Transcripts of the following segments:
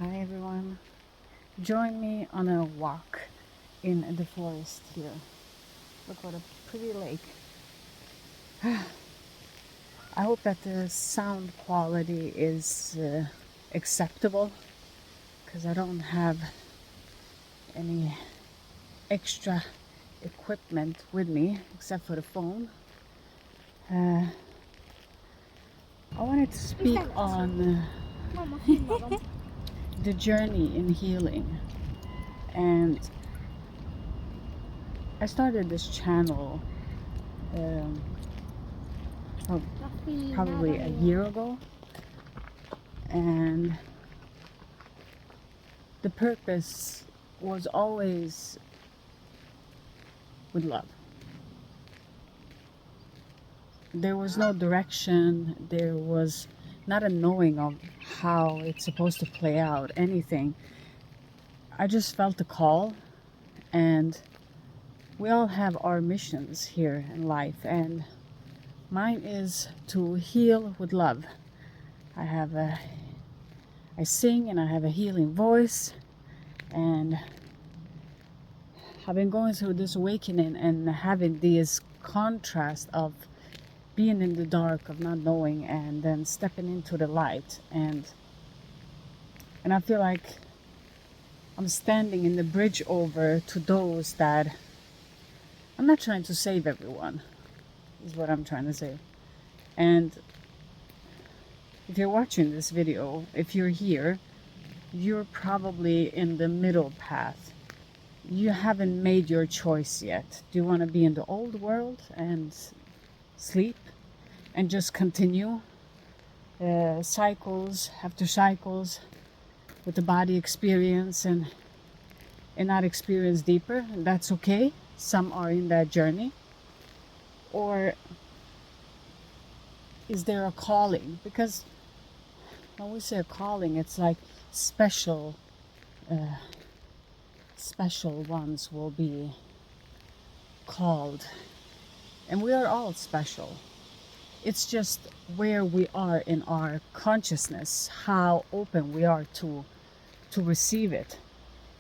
Hi everyone, join me on a walk in the forest here. Look what a pretty lake. I hope that the sound quality is acceptable because I don't have any extra equipment with me except for the phone. I wanted to speak on the journey in healing, and I started this channel um, probably a year ago, and the purpose was always with love. There was no direction, there was not a knowing of how it's supposed to play out, anything. I just felt a call, and we all have our missions here in life, and mine is to heal with love. I sing and I have a healing voice, and I've been going through this awakening and having this contrast of being in the dark, of not knowing, and then stepping into the light, and I feel like I'm standing in the bridge over to those that I'm not trying to save everyone, is what I'm trying to say. And if you're watching this video, if you're here, you're probably in the middle path. You haven't made your choice yet. Do you want to be in the old world and sleep and just continue cycles after cycles with the body experience and not experience deeper? And that's okay. Some are in that journey. Or is there a calling? Because when we say a calling, it's like special ones will be called, and we are all special. It's just where we are in our consciousness, how open we are to receive it.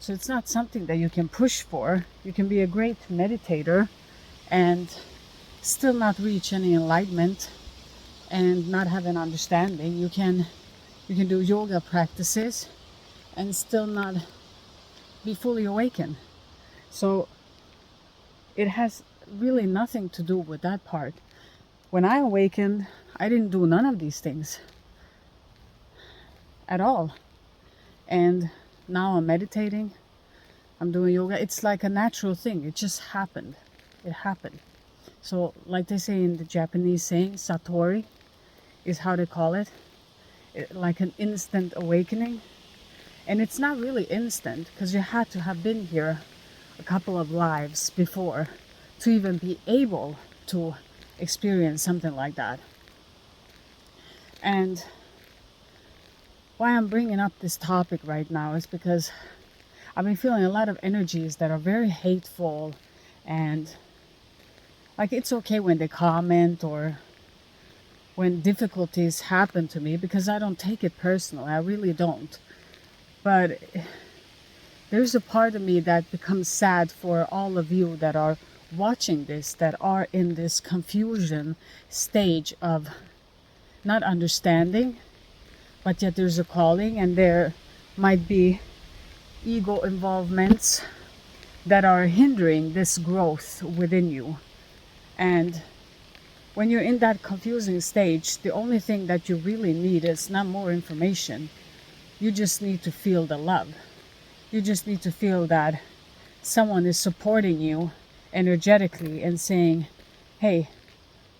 So it's not something that you can push for. You can be a great meditator and still not reach any enlightenment and not have an understanding. You can do yoga practices and still not be fully awakened. So it has really nothing to do with that part. When I awakened, I didn't do none of these things at all. And now I'm meditating, I'm doing yoga. It's like a natural thing. It just happened. It happened. So like they say in the Japanese saying, Satori is how they call it. Like an instant awakening. And it's not really instant, because you had to have been here a couple of lives before to even be able to experience something like that. And why I'm bringing up this topic right now is because I've been feeling a lot of energies that are very hateful, and like it's okay when they comment or when difficulties happen to me, because I don't take it personally. I really don't. But there's a part of me that becomes sad for all of you that are watching this, that are in this confusion stage of not understanding, but yet there's a calling, and there might be ego involvements that are hindering this growth within you. And when you're in that confusing stage, the only thing that you really need is not more information. You just need to feel the love. You just need to feel that someone is supporting you energetically and saying, hey,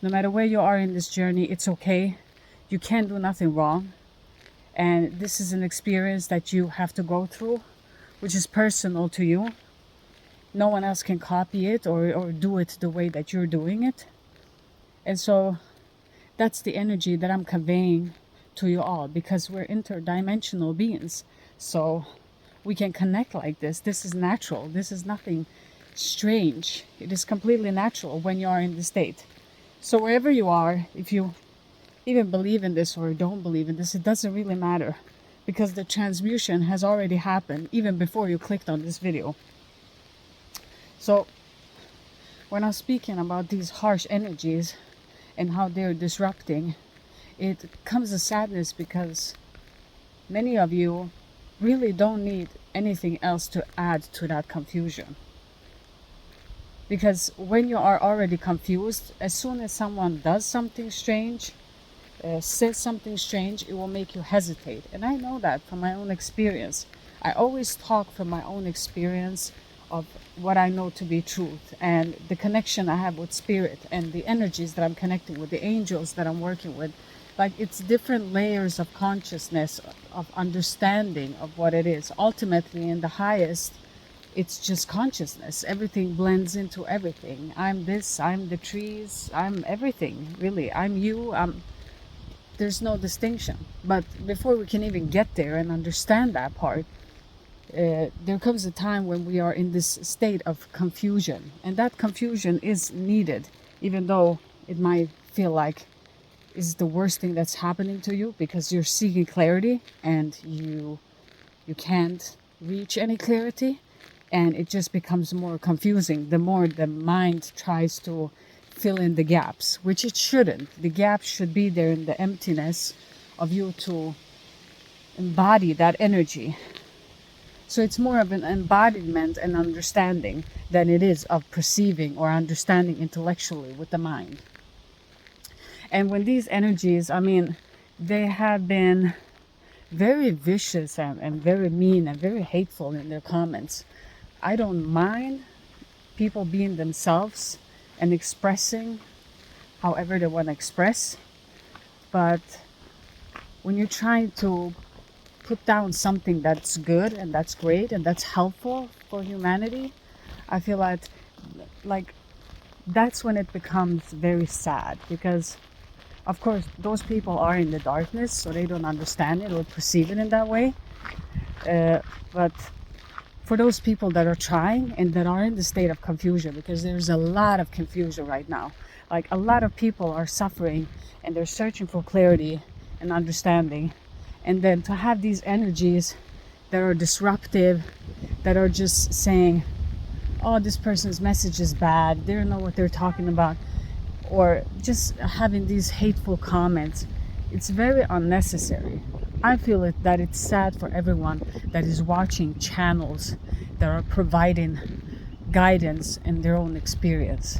no matter where you are in this journey, it's okay. You can't do nothing wrong. And this is an experience that you have to go through, which is personal to you. No one else can copy it or do it the way that you're doing it. And so that's the energy that I'm conveying to you all, because we're interdimensional beings. So we can connect like this. This is natural. This is nothing strange. It is completely natural when you are in the state. So wherever you are, if you even believe in this or don't believe in this, it doesn't really matter, because the transmutation has already happened even before you clicked on this video. So when I'm speaking about these harsh energies and how they're disrupting, it comes a sadness because many of you really don't need anything else to add to that confusion. Because when you are already confused, as soon as someone does something strange, says something strange, it will make you hesitate. And I know that from my own experience. I always talk from my own experience of what I know to be truth and the connection I have with spirit and the energies that I'm connecting with, the angels that I'm working with. Like, it's different layers of consciousness, of understanding of what it is. Ultimately, in the highest, it's just consciousness. Everything blends into everything. I'm this, I'm the trees, I'm everything, really. I'm you, there's no distinction. But before we can even get there and understand that part, there comes a time when we are in this state of confusion. And that confusion is needed, even though it might feel like it's the worst thing that's happening to you, because you're seeking clarity and you can't reach any clarity. And it just becomes more confusing the more the mind tries to fill in the gaps, which it shouldn't. The gaps should be there in the emptiness of you to embody that energy. So it's more of an embodiment and understanding than it is of perceiving or understanding intellectually with the mind. And when these energies, I mean, they have been very vicious and very mean and very hateful in their comments. I don't mind people being themselves and expressing however they want to express. But when you're trying to put down something that's good and that's great and that's helpful for humanity, I feel like that's when it becomes very sad, because of course those people are in the darkness, so they don't understand it or perceive it in that way. But for those people that are trying and that are in the state of confusion, because there's a lot of confusion right now, like a lot of people are suffering and they're searching for clarity and understanding. And then to have these energies that are disruptive, that are just saying, oh, this person's message is bad, they don't know what they're talking about, or just having these hateful comments, it's very unnecessary. I feel that it's sad for everyone that is watching channels that are providing guidance in their own experience.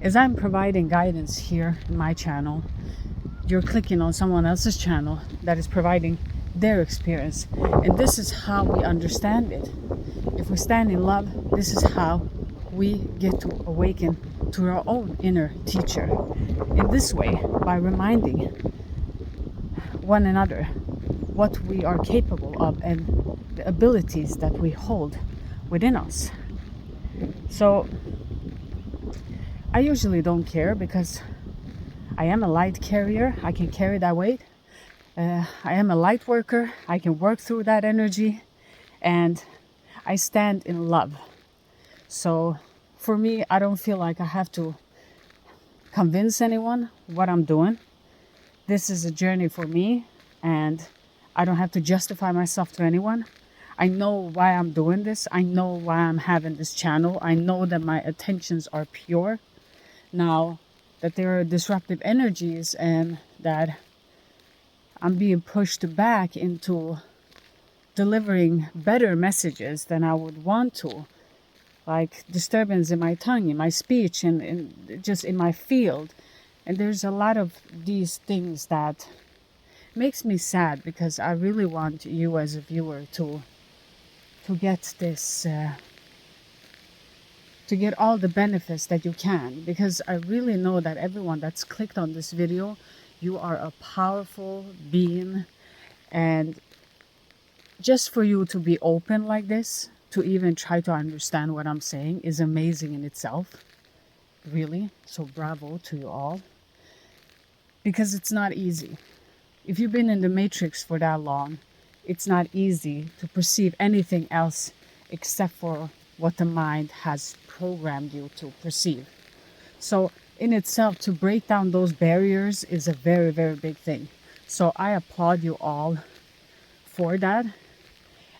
As I'm providing guidance here in my channel, you're clicking on someone else's channel that is providing their experience. And this is how we understand it. If we stand in love, this is how we get to awaken to our own inner teacher. In this way, by reminding one another what we are capable of and the abilities that we hold within us. So I usually don't care, because I am a light carrier. I can carry that weight. I am a light worker. I can work through that energy, and I stand in love. So for me, I don't feel like I have to convince anyone what I'm doing. This is a journey for me, and I don't have to justify myself to anyone. I know why I'm doing this. I know why I'm having this channel. I know that my intentions are pure. Now that there are disruptive energies and that I'm being pushed back into delivering better messages than I would want to, like disturbance in my tongue, in my speech, and just in my field. And there's a lot of these things that makes me sad, because I really want you as a viewer to get this, to get all the benefits that you can, because I really know that everyone that's clicked on this video, you are a powerful being. And just for you to be open like this, to even try to understand what I'm saying, is amazing in itself, really. So bravo to you all, because it's not easy. If you've been in the matrix for that long, it's not easy to perceive anything else except for what the mind has programmed you to perceive. So in itself, to break down those barriers is a very, very big thing. So I applaud you all afford that.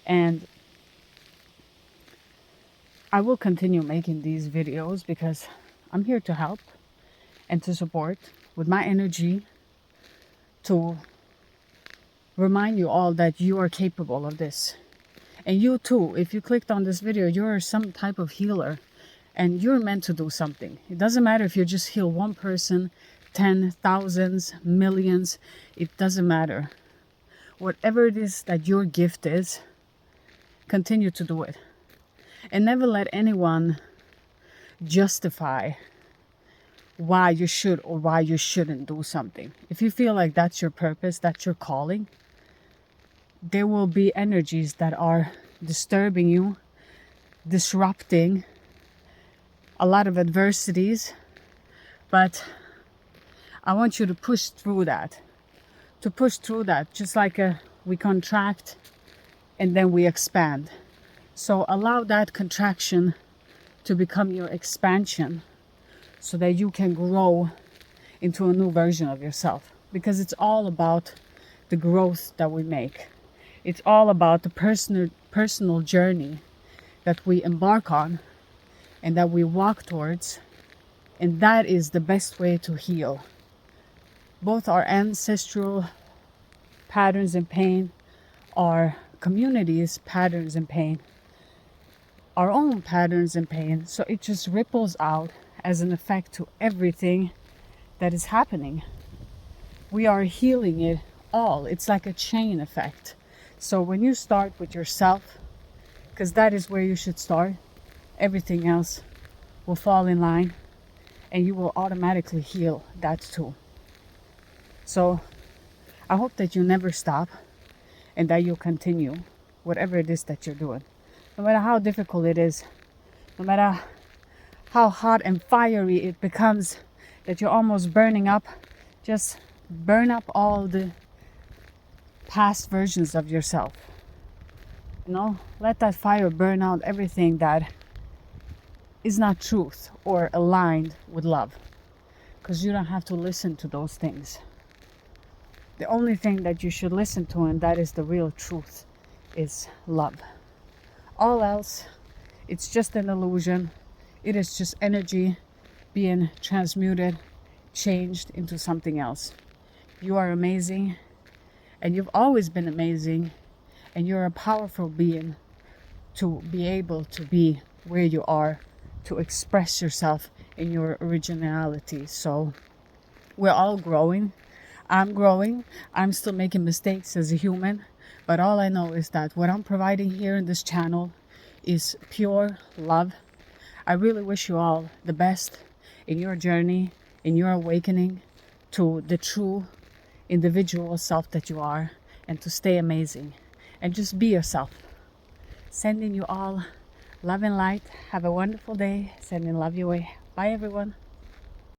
And I will continue making these videos because I'm here to help and to support with my energy, to remind you all that you are capable of this. And you too, if you clicked on this video, you're some type of healer and you're meant to do something. It doesn't matter if you just heal one person, 10, thousands, millions, it doesn't matter. Whatever it is that your gift is, continue to do it. And never let anyone justify why you should or why you shouldn't do something. If you feel like that's your purpose, that's your calling, there will be energies that are disturbing you, disrupting a lot of adversities. But I want you to push through that. To push through that, just like we contract and then we expand. So allow that contraction to become your expansion so that you can grow into a new version of yourself. Because it's all about the growth that we make. It's all about the personal journey that we embark on and that we walk towards. And that is the best way to heal. Both our ancestral patterns and pain, our community's patterns and pain, our own patterns and pain. So it just ripples out as an effect to everything that is happening. We are healing it all. It's like a chain effect. So when you start with yourself, because that is where you should start, everything else will fall in line and you will automatically heal that too. So I hope that you never stop and that you'll continue whatever it is that you're doing. No matter how difficult it is, no matter how hot and fiery it becomes, that you're almost burning up, just burn up all the past versions of yourself. You know, let that fire burn out everything that is not truth or aligned with love. Because you don't have to listen to those things. The only thing that you should listen to, and that is the real truth, is love. All else, it's just an illusion. It is just energy being transmuted, changed into something else. You are amazing, and you've always been amazing, and you're a powerful being to be able to be where you are, to express yourself in your originality. So we're all growing. I'm growing. I'm still making mistakes as a human, but all I know is that what I'm providing here in this channel is pure love. I really wish you all the best in your journey, in your awakening to the true individual self that you are, and to stay amazing and just be yourself. Sending you all love and light. Have a wonderful day. Sending love your way. Bye everyone.